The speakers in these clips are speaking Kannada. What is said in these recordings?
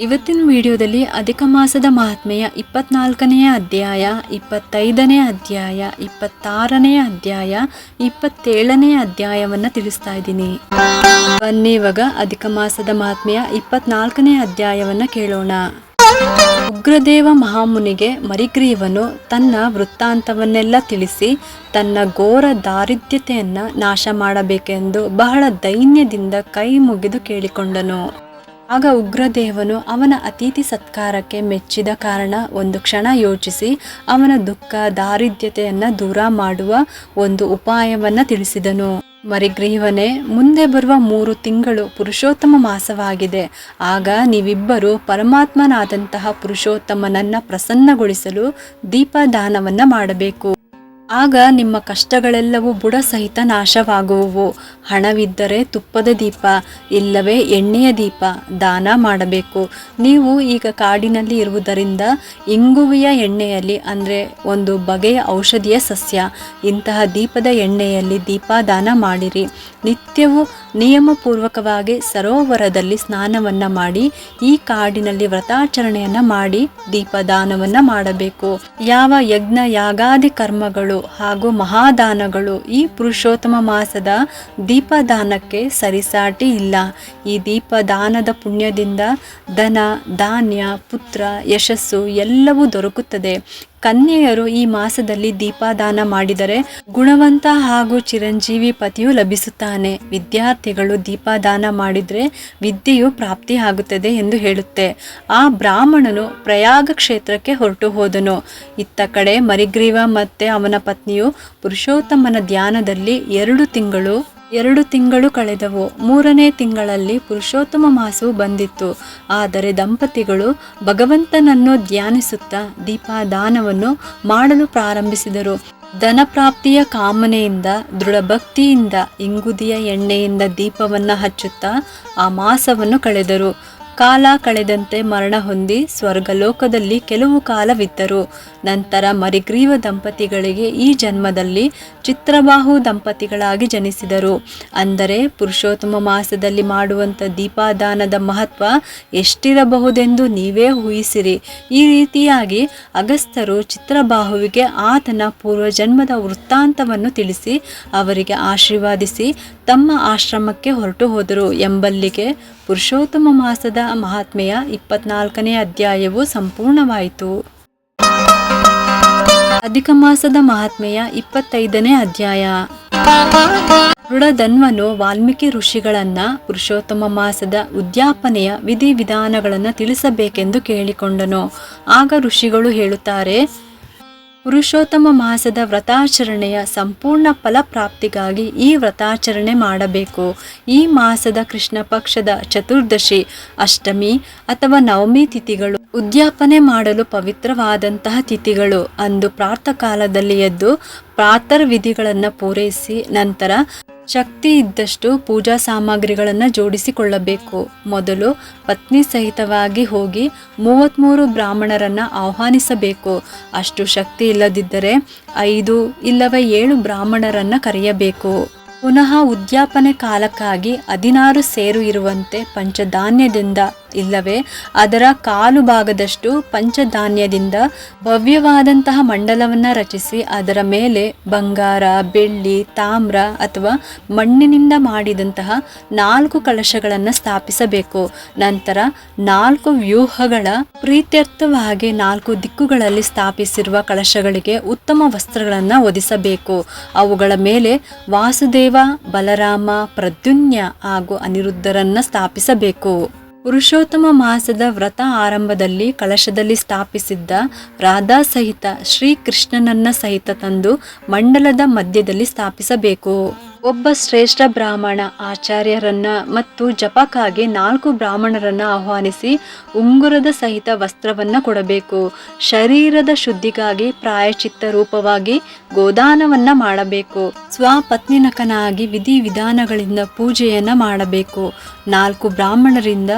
ಇವತ್ತಿನ ವಿಡಿಯೋದಲ್ಲಿ ಅಧಿಕ ಮಾಸದ ಮಹಾತ್ಮೆಯ 24ನೇ ಅಧ್ಯಾಯ, 25ನೇ ಅಧ್ಯಾಯ, 26ನೇ ಅಧ್ಯಾಯ, 27ನೇ ಅಧ್ಯಾಯವನ್ನು ತಿಳಿಸ್ತಾ ಇದ್ದೀನಿ. ಬನ್ನಿ ಇವಾಗ ಅಧಿಕ ಮಾಸದ ಮಹಾತ್ಮೆಯ 24ನೇ ಅಧ್ಯಾಯವನ್ನು ಕೇಳೋಣ. ಉಗ್ರದೇವ ಮಹಾಮುನಿಗೆ ಮರಿಗ್ರೀವನು ತನ್ನ ವೃತ್ತಾಂತವನ್ನೆಲ್ಲ ತಿಳಿಸಿ ತನ್ನ ಘೋರ ದಾರಿದ್ರ್ಯತೆಯನ್ನ ನಾಶ ಮಾಡಬೇಕೆಂದು ಬಹಳ ದೈನ್ಯದಿಂದ ಕೈ ಮುಗಿದು ಕೇಳಿಕೊಂಡನು. ಆಗ ಉಗ್ರದೇವನು ಅವನ ಅತಿಥಿ ಸತ್ಕಾರಕ್ಕೆ ಮೆಚ್ಚಿದ ಕಾರಣ ಒಂದು ಕ್ಷಣ ಯೋಚಿಸಿ ಅವನ ದುಃಖ ದಾರಿದ್ರ್ಯತೆಯನ್ನು ದೂರ ಮಾಡುವ ಒಂದು ಉಪಾಯವನ್ನು ತಿಳಿಸಿದನು. ಮರಿಗ್ರೀವನೇ, ಮುಂದೆ ಬರುವ 3 ತಿಂಗಳು ಪುರುಷೋತ್ತಮ ಮಾಸವಾಗಿದೆ. ಆಗ ನೀವಿಬ್ಬರು ಪರಮಾತ್ಮನಾದಂತಹ ಪುರುಷೋತ್ತಮನನ್ನು ಪ್ರಸನ್ನಗೊಳಿಸಲು ದೀಪದಾನವನ್ನು ಮಾಡಬೇಕು. ಆಗ ನಿಮ್ಮ ಕಷ್ಟಗಳೆಲ್ಲವೂ ಬುಡ ಸಹಿತ ನಾಶವಾಗುವವು. ಹಣವಿದ್ದರೆ ತುಪ್ಪದ ದೀಪ ಇಲ್ಲವೇ ಎಣ್ಣೆಯ ದೀಪ ದಾನ ಮಾಡಬೇಕು. ನೀವು ಈಗ ಕಾಡಿನಲ್ಲಿ ಇರುವುದರಿಂದ ಇಂಗುವಿಯ ಎಣ್ಣೆಯಲ್ಲಿ ಅಂದರೆ ಒಂದು ಬಗೆಯ ಔಷಧಿಯ ಸಸ್ಯ ಇಂತಹ ದೀಪದ ಎಣ್ಣೆಯಲ್ಲಿ ದೀಪದಾನ ಮಾಡಿರಿ. ನಿತ್ಯವೂ ನಿಯಮಪೂರ್ವಕವಾಗಿ ಸರೋವರದಲ್ಲಿ ಸ್ನಾನವನ್ನು ಮಾಡಿ ಈ ಕಾಡಿನಲ್ಲಿ ವ್ರತಾಚರಣೆಯನ್ನು ಮಾಡಿ ದೀಪದಾನವನ್ನು ಮಾಡಬೇಕು. ಯಾವ ಯಜ್ಞ ಯಾಗಾದಿ ಕರ್ಮಗಳು ಹಾಗೂ ಮಹಾದಾನಗಳು ಈ ಪುರುಷೋತ್ತಮ ಮಾಸದ ದೀಪದಾನಕ್ಕೆ ಸರಿಸಾಟಿ ಇಲ್ಲ. ಈ ದೀಪದಾನದ ಪುಣ್ಯದಿಂದ ಧನ, ಧಾನ್ಯ, ಪುತ್ರ, ಯಶಸ್ಸು ಎಲ್ಲವೂ ದೊರಕುತ್ತದೆ. ಕನ್ಯೆಯರು ಈ ಮಾಸದಲ್ಲಿ ದೀಪದಾನ ಮಾಡಿದರೆ ಗುಣವಂತ ಹಾಗೂ ಚಿರಂಜೀವಿ ಪತಿಯು ಲಭಿಸುತ್ತಾನೆ. ವಿದ್ಯಾರ್ಥಿಗಳು ದೀಪದಾನ ಮಾಡಿದರೆ ವಿದ್ಯೆಯು ಪ್ರಾಪ್ತಿ ಆಗುತ್ತದೆ ಎಂದು ಹೇಳುತ್ತೆ. ಆ ಬ್ರಾಹ್ಮಣನು ಪ್ರಯಾಗ ಕ್ಷೇತ್ರಕ್ಕೆ ಹೊರಟು ಹೋದನು. ಇತ್ತ ಕಡೆ ಮರಿಗ್ರೀವ ಮತ್ತೆ ಅವನ ಪತ್ನಿಯು ಪುರುಷೋತ್ತಮನ ಧ್ಯಾನದಲ್ಲಿ 2 ತಿಂಗಳು ಕಳೆದವು. 3ನೇ ತಿಂಗಳಲ್ಲಿ ಪುರುಷೋತ್ತಮ ಮಾಸವು ಬಂದಿತ್ತು. ಆದರೆ ದಂಪತಿಗಳು ಭಗವಂತನನ್ನು ಧ್ಯಾನಿಸುತ್ತಾ ದೀಪದಾನವನ್ನು ಮಾಡಲು ಪ್ರಾರಂಭಿಸಿದರು. ಧನಪ್ರಾಪ್ತಿಯ ಕಾಮನೆಯಿಂದ ದೃಢಭಕ್ತಿಯಿಂದ ಇಂಗುದಿಯ ಎಣ್ಣೆಯಿಂದ ದೀಪವನ್ನು ಹಚ್ಚುತ್ತಾ ಆ ಮಾಸವನ್ನು ಕಳೆದರು. ಕಾಲ ಕಳೆದಂತೆ ಮರಣ ಹೊಂದಿ ಸ್ವರ್ಗಲೋಕದಲ್ಲಿ ಕೆಲವು ಕಾಲವಿದ್ದರು. ನಂತರ ಮರಿಗ್ರೀವ ದಂಪತಿಗಳಿಗೆ ಈ ಜನ್ಮದಲ್ಲಿ ಚಿತ್ರಬಾಹು ದಂಪತಿಗಳಾಗಿ ಜನಿಸಿದರು. ಅಂದರೆ ಪುರುಷೋತ್ತಮ ಮಾಸದಲ್ಲಿ ಮಾಡುವಂಥ ದೀಪದಾನದ ಮಹತ್ವ ಎಷ್ಟಿರಬಹುದೆಂದು ನೀವೇ ಊಹಿಸಿರಿ. ಈ ರೀತಿಯಾಗಿ ಅಗಸ್ತ್ಯರು ಚಿತ್ರಬಾಹುವಿಗೆ ಆತನ ಪೂರ್ವಜನ್ಮದ ವೃತ್ತಾಂತವನ್ನು ತಿಳಿಸಿ ಅವರಿಗೆ ಆಶೀರ್ವಾದಿಸಿ ತಮ್ಮ ಆಶ್ರಮಕ್ಕೆ ಹೊರಟು ಹೋದರು. ಎಂಬಲ್ಲಿಗೆ ಪುರುಷೋತ್ತಮ ಮಾಸದ ಮಹಾತ್ಮೆಯ 24ನೇ ಅಧ್ಯಾಯವು ಸಂಪೂರ್ಣವಾಯಿತು. ಅಧಿಕ ಮಾಸದ ಮಹಾತ್ಮೆಯ 25ನೇ ಅಧ್ಯಾಯ. ಋಡಧನ್ವನು ವಾಲ್ಮೀಕಿ ಋಷಿಗಳನ್ನ ಪುರುಷೋತ್ತಮ ಮಾಸದ ಉದ್ಯಾಪನೆಯ ವಿಧಿವಿಧಾನಗಳನ್ನು ತಿಳಿಸಬೇಕೆಂದು ಕೇಳಿಕೊಂಡನು. ಆಗ ಋಷಿಗಳು ಹೇಳುತ್ತಾರೆ, ಪುರುಷೋತ್ತಮ ಮಾಸದ ವ್ರತಾಚರಣೆಯ ಸಂಪೂರ್ಣ ಫಲಪ್ರಾಪ್ತಿಗಾಗಿ ಈ ವ್ರತಾಚರಣೆ ಮಾಡಬೇಕು. ಈ ಮಾಸದ ಕೃಷ್ಣ ಪಕ್ಷದ ಚತುರ್ದಶಿ, ಅಷ್ಟಮಿ ಅಥವಾ ನವಮಿ ತಿಥಿಗಳು ಉದ್ಯಾಪನೆ ಮಾಡಲು ಪವಿತ್ರವಾದಂತಹ ತಿಥಿಗಳು. ಅಂದು ಪ್ರಾತಃಕಾಲದಲ್ಲಿ ಎದ್ದು ಪ್ರಾತರ್ ವಿಧಿಗಳನ್ನು ಪೂರೈಸಿ ನಂತರ ಶಕ್ತಿ ಇದ್ದಷ್ಟು ಪೂಜಾ ಸಾಮಗ್ರಿಗಳನ್ನು ಜೋಡಿಸಿಕೊಳ್ಳಬೇಕು. ಮೊದಲು ಪತ್ನಿ ಸಹಿತವಾಗಿ ಹೋಗಿ 33 ಬ್ರಾಹ್ಮಣರನ್ನು ಆಹ್ವಾನಿಸಬೇಕು. ಅಷ್ಟು ಶಕ್ತಿ ಇಲ್ಲದಿದ್ದರೆ 5 ಇಲ್ಲವೇ 7 ಬ್ರಾಹ್ಮಣರನ್ನು ಕರೆಯಬೇಕು. ಪುನಃ ಉದ್ಯಾಪನೆ ಕಾಲಕ್ಕಾಗಿ 16 ಸೇರು ಇರುವಂತೆ ಪಂಚಧಾನ್ಯದಿಂದ ಇಲ್ಲವೇ ಅದರ ಕಾಲು ಭಾಗದಷ್ಟು ಪಂಚಧಾನ್ಯದಿಂದ ಭವ್ಯವಾದಂತಹ ಮಂಡಲವನ್ನು ರಚಿಸಿ ಅದರ ಮೇಲೆ ಬಂಗಾರ, ಬೆಳ್ಳಿ, ತಾಮ್ರ ಅಥವಾ ಮಣ್ಣಿನಿಂದ ಮಾಡಿದಂತಹ 4 ಕಲಶಗಳನ್ನು ಸ್ಥಾಪಿಸಬೇಕು. ನಂತರ 4 ವ್ಯೂಹಗಳ ಪ್ರೀತ್ಯರ್ಥವಾಗಿ 4 ದಿಕ್ಕುಗಳಲ್ಲಿ ಸ್ಥಾಪಿಸಿರುವ ಕಲಶಗಳಿಗೆ ಉತ್ತಮ ವಸ್ತ್ರಗಳನ್ನು ಹೊದಿಸಬೇಕು. ಅವುಗಳ ಮೇಲೆ ವಾಸುದೇವ, ಬಲರಾಮ, ಪ್ರದ್ಯುಮ್ನ ಹಾಗೂ ಅನಿರುದ್ಧರನ್ನ ಸ್ಥಾಪಿಸಬೇಕು. ಪುರುಷೋತ್ತಮ ಮಾಸದ ವ್ರತ ಆರಂಭದಲ್ಲಿ ಕಳಶದಲ್ಲಿ ಸ್ಥಾಪಿಸಿದ್ದ ರಾಧಾ ಸಹಿತ ಶ್ರೀಕೃಷ್ಣನನ್ನ ಸಹಿತ ತಂದು ಮಂಡಲದ ಮಧ್ಯದಲ್ಲಿ ಸ್ಥಾಪಿಸಬೇಕು. ಒಬ್ಬ ಶ್ರೇಷ್ಠ ಬ್ರಾಹ್ಮಣ ಆಚಾರ್ಯರನ್ನ ಮತ್ತು ಜಪಕ್ಕಾಗಿ 4 ಬ್ರಾಹ್ಮಣರನ್ನ ಆಹ್ವಾನಿಸಿ ಉಂಗುರದ ಸಹಿತ ವಸ್ತ್ರವನ್ನ ಕೊಡಬೇಕು. ಶರೀರದ ಶುದ್ಧಿಗಾಗಿ ಪ್ರಾಯಶ್ಚಿತ್ತ ರೂಪವಾಗಿ ಗೋದಾನವನ್ನ ಮಾಡಬೇಕು. ಸ್ವಪತ್ನಿನಕನಾಗಿ ವಿಧಿವಿಧಾನಗಳಿಂದ ಪೂಜೆಯನ್ನ ಮಾಡಬೇಕು. 4 ಬ್ರಾಹ್ಮಣರಿಂದ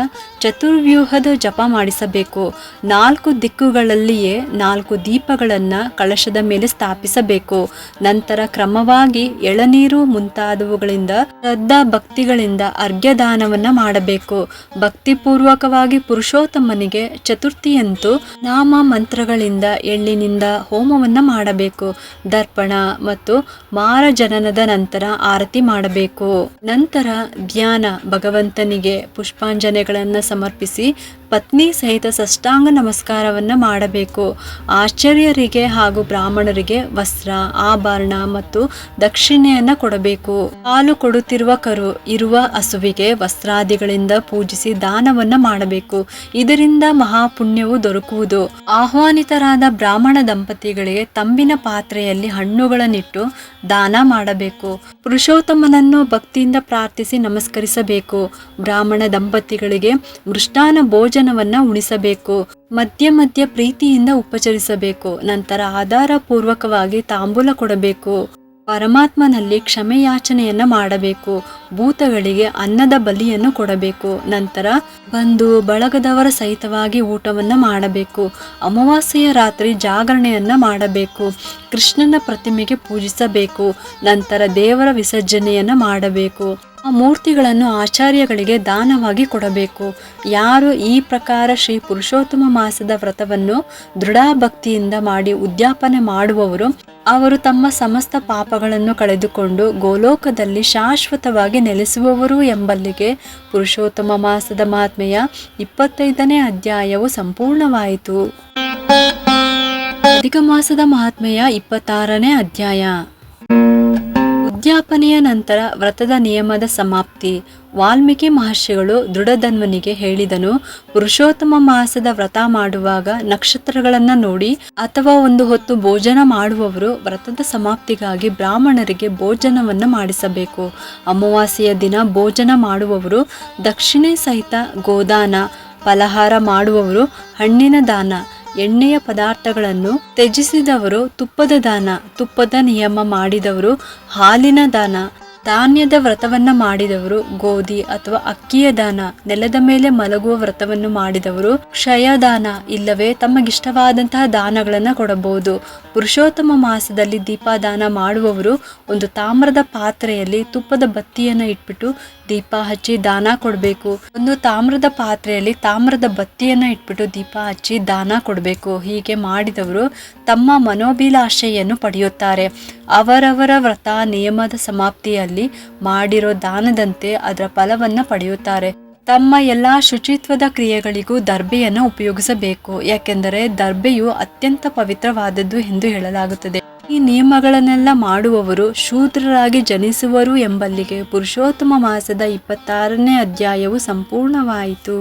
ಚತುರ್ವ್ಯೂಹದ ಜಪ ಮಾಡಿಸಬೇಕು. 4 ದಿಕ್ಕುಗಳಲ್ಲಿಯೇ 4 ದೀಪಗಳನ್ನು ಕಳಶದ ಮೇಲೆ ಸ್ಥಾಪಿಸಬೇಕು. ನಂತರ ಕ್ರಮವಾಗಿ ಎಳನೀರು ಮುಂತಾದ ಮುಂತಾದವುಗಳಿಂದ ಶ್ರದ್ಧಾ ಭಕ್ತಿಗಳಿಂದ ಅರ್ಘ್ಯದಾನವನ್ನ ಮಾಡಬೇಕು. ಭಕ್ತಿಪೂರ್ವಕವಾಗಿ ಪುರುಷೋತ್ತಮನಿಗೆ ಚತುರ್ಥಿಯಂತೂ ನಾಮ ಮಂತ್ರಗಳಿಂದ ಎಳ್ಳಿನಿಂದ ಹೋಮವನ್ನ ಮಾಡಬೇಕು. ದರ್ಪಣ ಮತ್ತು ಮಾರಜನನದ ನಂತರ ಆರತಿ ಮಾಡಬೇಕು. ನಂತರ ಧ್ಯಾನ ಭಗವಂತನಿಗೆ ಪುಷ್ಪಾಂಜನೆಗಳನ್ನು ಸಮರ್ಪಿಸಿ ಪತ್ನಿ ಸಹಿತ ಸಾಷ್ಟಾಂಗ ನಮಸ್ಕಾರವನ್ನ ಮಾಡಬೇಕು. ಆಚಾರ್ಯರಿಗೆ ಹಾಗೂ ಬ್ರಾಹ್ಮಣರಿಗೆ ವಸ್ತ್ರ, ಆಭರಣ ಮತ್ತು ದಕ್ಷಿಣೆಯನ್ನ ಕೊಡಬೇಕು. ಹಾಲು ಕೊಡುತ್ತಿರುವ ಕರು ಇರುವ ಹಸುವಿಗೆ ವಸ್ತ್ರಾದಿಗಳಿಂದ ಪೂಜಿಸಿ ದಾನವನ್ನ ಮಾಡಬೇಕು. ಇದರಿಂದ ಮಹಾಪುಣ್ಯವು ದೊರಕುವುದು. ಆಹ್ವಾನಿತರಾದ ಬ್ರಾಹ್ಮಣ ದಂಪತಿಗಳಿಗೆ ತಂಬಿನ ಪಾತ್ರೆಯಲ್ಲಿ ಹಣ್ಣುಗಳನ್ನಿಟ್ಟು ದಾನ ಮಾಡಬೇಕು. ಪುರುಷೋತ್ತಮನನ್ನು ಭಕ್ತಿಯಿಂದ ಪ್ರಾರ್ಥಿಸಿ ನಮಸ್ಕರಿಸಬೇಕು. ಬ್ರಾಹ್ಮಣ ದಂಪತಿಗಳಿಗೆ ಮೃಷ್ಟಾನ್ನ ಭೋಜನವನ್ನ ಉಣಿಸಬೇಕು. ಮಧ್ಯ ಮಧ್ಯ ಪ್ರೀತಿಯಿಂದ ಉಪಚರಿಸಬೇಕು. ನಂತರ ಆಧಾರ ಪೂರ್ವಕವಾಗಿ ತಾಂಬೂಲ ಕೊಡಬೇಕು. ಪರಮಾತ್ಮನಲ್ಲಿ ಕ್ಷಮೆಯಾಚನೆಯನ್ನ ಮಾಡಬೇಕು. ಭೂತಗಳಿಗೆ ಅನ್ನದ ಬಲಿಯನ್ನು ಕೊಡಬೇಕು. ನಂತರ ಬಂಧು ಬಳಗದವರ ಸಹಿತವಾಗಿ ಊಟವನ್ನ ಮಾಡಬೇಕು. ಅಮಾವಾಸ್ಯೆಯ ರಾತ್ರಿ ಜಾಗರಣೆಯನ್ನ ಮಾಡಬೇಕು. ಕೃಷ್ಣನ ಪ್ರತಿಮೆಗೆ ಪೂಜಿಸಬೇಕು. ನಂತರ ದೇವರ ವಿಸರ್ಜನೆಯನ್ನ ಮಾಡಬೇಕು. ಆ ಮೂರ್ತಿಗಳನ್ನು ಆಚಾರ್ಯಗಳಿಗೆ ದಾನವಾಗಿ ಕೊಡಬೇಕು. ಯಾರು ಈ ಪ್ರಕಾರ ಶ್ರೀ ಪುರುಷೋತ್ತಮ ಮಾಸದ ವ್ರತವನ್ನು ದೃಢಭಕ್ತಿಯಿಂದ ಮಾಡಿ ಉದ್ಯಾಪನೆ ಮಾಡುವವರು ಅವರು ತಮ್ಮ ಸಮಸ್ತ ಪಾಪಗಳನ್ನು ಕಳೆದುಕೊಂಡು ಗೋಲೋಕದಲ್ಲಿ ಶಾಶ್ವತವಾಗಿ ನೆಲೆಸುವವರು ಎಂಬಲ್ಲಿಗೆ ಪುರುಷೋತ್ತಮ ಮಾಸದ ಮಹಾತ್ಮೆಯ 25ನೇ ಅಧ್ಯಾಯವು ಸಂಪೂರ್ಣವಾಯಿತು. ಅಧಿಕ ಮಾಸದ ಮಹಾತ್ಮೆಯ 26ನೇ ಅಧ್ಯಾಯ. ಉದ್ಯಾಪನೆಯ ನಂತರ ವ್ರತದ ನಿಯಮದ ಸಮಾಪ್ತಿ. ವಾಲ್ಮೀಕಿ ಮಹರ್ಷಿಗಳು ದೃಢಧನ್ವನಿಗೆ ಹೇಳಿದನು, ಪುರುಷೋತ್ತಮ ಮಾಸದ ವ್ರತ ಮಾಡುವಾಗ ನಕ್ಷತ್ರಗಳನ್ನ ನೋಡಿ ಅಥವಾ ಒಂದು ಹೊತ್ತು ಭೋಜನ ಮಾಡುವವರು ವ್ರತದ ಸಮಾಪ್ತಿಗಾಗಿ ಬ್ರಾಹ್ಮಣರಿಗೆ ಭೋಜನವನ್ನು ಮಾಡಿಸಬೇಕು. ಅಮಾವಾಸ್ಯೆಯ ದಿನ ಭೋಜನ ಮಾಡುವವರು ದಕ್ಷಿಣೆ ಸಹಿತ ಗೋದಾನ, ಫಲಹಾರ ಮಾಡುವವರು ಹಣ್ಣಿನ ದಾನ, ಎಣ್ಣೆಯ ಪದಾರ್ಥಗಳನ್ನು ತ್ಯಜಿಸಿದವರು ತುಪ್ಪದ ದಾನ, ತುಪ್ಪದ ನಿಯಮ ಮಾಡಿದವರು ಹಾಲಿನ ದಾನ, ಧಾನ್ಯದ ವ್ರತವನ್ನ ಮಾಡಿದವರು ಗೋಧಿ ಅಥವಾ ಅಕ್ಕಿಯ ದಾನ, ನೆಲದ ಮೇಲೆ ಮಲಗುವ ವ್ರತವನ್ನು ಮಾಡಿದವರು ಕ್ಷಯದಾನ ಇಲ್ಲವೇ ತಮಗಿಷ್ಟವಾದಂತಹ ದಾನಗಳನ್ನ ಕೊಡಬಹುದು. ಪುರುಷೋತ್ತಮ ಮಾಸದಲ್ಲಿ ದೀಪದಾನ ಮಾಡುವವರು ಒಂದು ತಾಮ್ರದ ಪಾತ್ರೆಯಲ್ಲಿ ತುಪ್ಪದ ಬತ್ತಿಯನ್ನು ಇಟ್ಬಿಟ್ಟು ದೀಪ ಹಚ್ಚಿ ದಾನ ಕೊಡಬೇಕು. ಒಂದು ತಾಮ್ರದ ಪಾತ್ರೆಯಲ್ಲಿ ತಾಮ್ರದ ಬತ್ತಿಯನ್ನು ಇಟ್ಬಿಟ್ಟು ದೀಪ ಹಚ್ಚಿ ದಾನ ಕೊಡಬೇಕು. ಹೀಗೆ ಮಾಡಿದವರು ತಮ್ಮ ಮನೋಭಿಲಾಷೆಯನ್ನು ಪಡೆಯುತ್ತಾರೆ. ಅವರವರ ವ್ರತ ನಿಯಮದ ಸಮಾಪ್ತಿಯಲ್ಲಿ ಮಾಡಿರೋ ದಾನದಂತೆ ಅದರ ಫಲವನ್ನ ಪಡೆಯುತ್ತಾರೆ. ತಮ್ಮ ಎಲ್ಲ ಶುಚಿತ್ವದ ಕ್ರಿಯೆಗಳಿಗೂ ದರ್ಬೆಯನ್ನು ಉಪಯೋಗಿಸಬೇಕು. ಯಾಕೆಂದರೆ ದರ್ಬೆಯು ಅತ್ಯಂತ ಪವಿತ್ರವಾದದ್ದು ಎಂದು ಹೇಳಲಾಗುತ್ತದೆ. ಈ ನಿಯಮಗಳನ್ನೆಲ್ಲ ಮಾಡುವವರು ಶೂದ್ರರಾಗಿ ಜನಿಸುವರು ಎಂಬಲ್ಲಿಗೆ ಪುರುಷೋತ್ತಮ ಮಾಸದ 26ನೇ ಅಧ್ಯಾಯವು ಸಂಪೂರ್ಣವಾಯಿತು.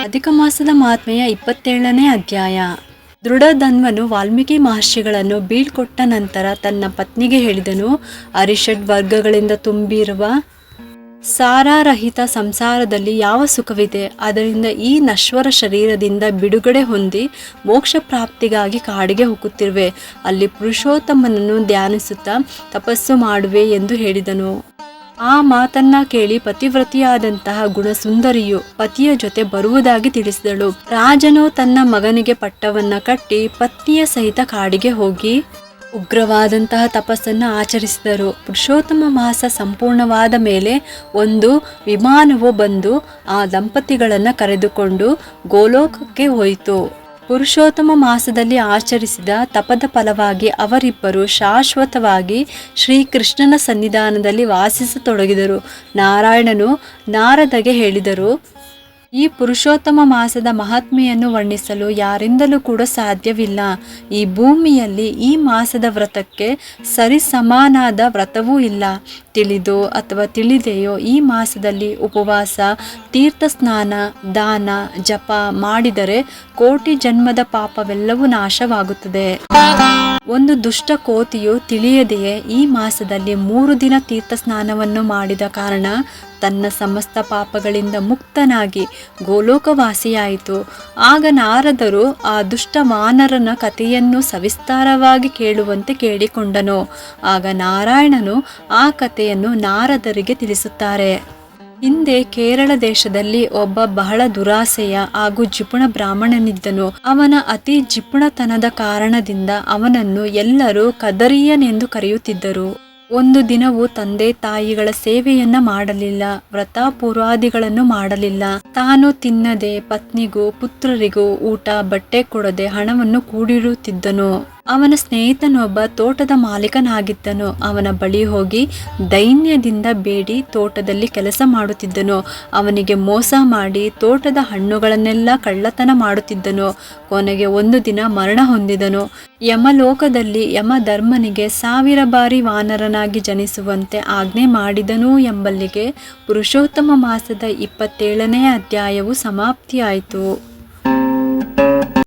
ಅಧಿಕ ಮಾಸದ ಮಹಾತ್ಮೆಯ 27ನೇ ಅಧ್ಯಾಯ. ದೃಢಧನ್ವನು ವಾಲ್ಮೀಕಿ ಮಹರ್ಷಿಗಳನ್ನು ಬೀಳ್ಕೊಟ್ಟ ನಂತರ ತನ್ನ ಪತ್ನಿಗೆ ಹೇಳಿದನು, ಅರಿಷಡ್ ವರ್ಗಗಳಿಂದ ತುಂಬಿರುವ ಸಾರರಹಿತ ಸಂಸಾರದಲ್ಲಿ ಯಾವ ಸುಖವಿದೆ? ಅದರಿಂದ ಈ ನಶ್ವರ ಶರೀರದಿಂದ ಬಿಡುಗಡೆ ಹೊಂದಿ ಮೋಕ್ಷ ಪ್ರಾಪ್ತಿಗಾಗಿ ಕಾಡಿಗೆ ಹೋಗುತ್ತಿರುವೆ. ಅಲ್ಲಿ ಪುರುಷೋತ್ತಮನನ್ನು ಧ್ಯಾನಿಸುತ್ತಾ ತಪಸ್ಸು ಮಾಡುವೆ ಎಂದು ಹೇಳಿದನು. ಆ ಮಾತನ್ನ ಕೇಳಿ ಪತಿವ್ರತಿಯಾದಂತಹ ಗುಣಸುಂದರಿಯು ಪತಿಯ ಜೊತೆ ಬರುವುದಾಗಿ ತಿಳಿಸಿದಳು. ರಾಜನು ತನ್ನ ಮಗನಿಗೆ ಪಟ್ಟವನ್ನ ಕಟ್ಟಿ ಪತ್ನಿಯ ಸಹಿತ ಕಾಡಿಗೆ ಹೋಗಿ ಉಗ್ರವಾದಂತಹ ತಪಸ್ಸನ್ನು ಆಚರಿಸಿದರು. ಪುರುಷೋತ್ತಮ ಮಾಸ ಸಂಪೂರ್ಣವಾದ ಮೇಲೆ ಒಂದು ವಿಮಾನವು ಬಂದು ಆ ದಂಪತಿಗಳನ್ನು ಕರೆದುಕೊಂಡು ಗೋಲೋಕಕ್ಕೆ ಹೋಯಿತು. ಪುರುಷೋತ್ತಮ ಮಾಸದಲ್ಲಿ ಆಚರಿಸಿದ ತಪದ ಫಲವಾಗಿ ಅವರಿಬ್ಬರು ಶಾಶ್ವತವಾಗಿ ಶ್ರೀಕೃಷ್ಣನ ಸನ್ನಿಧಾನದಲ್ಲಿ ವಾಸಿಸತೊಡಗಿದರು. ನಾರಾಯಣನು ನಾರದಗೆ ಹೇಳಿದರು, ಈ ಪುರುಷೋತ್ತಮ ಮಾಸದ ಮಹಾತ್ಮೆಯನ್ನು ವರ್ಣಿಸಲು ಯಾರಿಂದಲೂ ಕೂಡ ಸಾಧ್ಯವಿಲ್ಲ. ಈ ಭೂಮಿಯಲ್ಲಿ ಈ ಮಾಸದ ವ್ರತಕ್ಕೆ ಸರಿಸಮಾನಾದ ವ್ರತವೂ ಇಲ್ಲ. ತಿಳಿದೋ ಅಥವಾ ತಿಳಿದೆಯೋ ಈ ಮಾಸದಲ್ಲಿ ಉಪವಾಸ, ತೀರ್ಥ ಸ್ನಾನ, ದಾನ, ಜಪ ಮಾಡಿದರೆ ಕೋಟಿ ಜನ್ಮದ ಪಾಪವೆಲ್ಲವೂ ನಾಶವಾಗುತ್ತದೆ. ಒಂದು ದುಷ್ಟ ಕೋತಿಯು ತಿಳಿಯದೆಯೇ ಈ ಮಾಸದಲ್ಲಿ 3 ದಿನ ತೀರ್ಥ ಸ್ನಾನವನ್ನು ಮಾಡಿದ ಕಾರಣ ತನ್ನ ಸಮಸ್ತ ಪಾಪಗಳಿಂದ ಮುಕ್ತನಾಗಿ ಗೋಲೋಕವಾಸಿಯಾಯಿತು. ಆಗ ನಾರದರು ಆ ದುಷ್ಟ ವಾನರನ ಕಥೆಯನ್ನು ಸವಿಸ್ತಾರವಾಗಿ ಕೇಳುವಂತೆ ಕೇಳಿಕೊಂಡನು. ಆಗ ನಾರಾಯಣನು ಆ ಕಥೆಯನ್ನು ನಾರದರಿಗೆ ತಿಳಿಸುತ್ತಾರೆ. ಹಿಂದೆ ಕೇರಳ ದೇಶದಲ್ಲಿ ಒಬ್ಬ ಬಹಳ ದುರಾಸೆಯ ಹಾಗೂ ಜಿಪುಣ ಬ್ರಾಹ್ಮಣನಿದ್ದನು. ಅವನ ಅತಿ ಜಿಪುಣತನದ ಕಾರಣದಿಂದ ಅವನನ್ನು ಎಲ್ಲರೂ ಕದರಿಯನೆಂದು ಕರೆಯುತ್ತಿದ್ದರು. ಒಂದು ದಿನವೂ ತಂದೆ ತಾಯಿಗಳ ಸೇವೆಯನ್ನ ಮಾಡಲಿಲ್ಲ, ವ್ರತ ಪೂರ್ವಾದಿಗಳನ್ನು ಮಾಡಲಿಲ್ಲ. ತಾನು ತಿನ್ನದೆ ಪತ್ನಿಗೂ ಪುತ್ರರಿಗೂ ಊಟ ಬಟ್ಟೆ ಕೊಡದೆ ಹಣವನ್ನು ಕೂಡಿಡುತ್ತಿದ್ದನು. ಅವನ ಸ್ನೇಹಿತನೊಬ್ಬ ತೋಟದ ಮಾಲೀಕನಾಗಿದ್ದನು. ಅವನ ಬಳಿ ಹೋಗಿ ದೈನ್ಯದಿಂದ ಬೇಡಿ ತೋಟದಲ್ಲಿ ಕೆಲಸ ಮಾಡುತ್ತಿದ್ದನು. ಅವನಿಗೆ ಮೋಸ ಮಾಡಿ ತೋಟದ ಹಣ್ಣುಗಳನ್ನೆಲ್ಲ ಕಳ್ಳತನ ಮಾಡುತ್ತಿದ್ದನು. ಕೊನೆಗೆ ಒಂದು ದಿನ ಮರಣ ಹೊಂದಿದನು. ಯಮಲೋಕದಲ್ಲಿ ಯಮಧರ್ಮನಿಗೆ 1000 ಬಾರಿ ವಾನರನಾಗಿ ಜನಿಸುವಂತೆ ಆಜ್ಞೆ ಮಾಡಿದನು ಎಂಬಲ್ಲಿಗೆ ಪುರುಷೋತ್ತಮ ಮಾಸದ 27ನೇ ಅಧ್ಯಾಯವು ಸಮಾಪ್ತಿಯಾಯಿತು.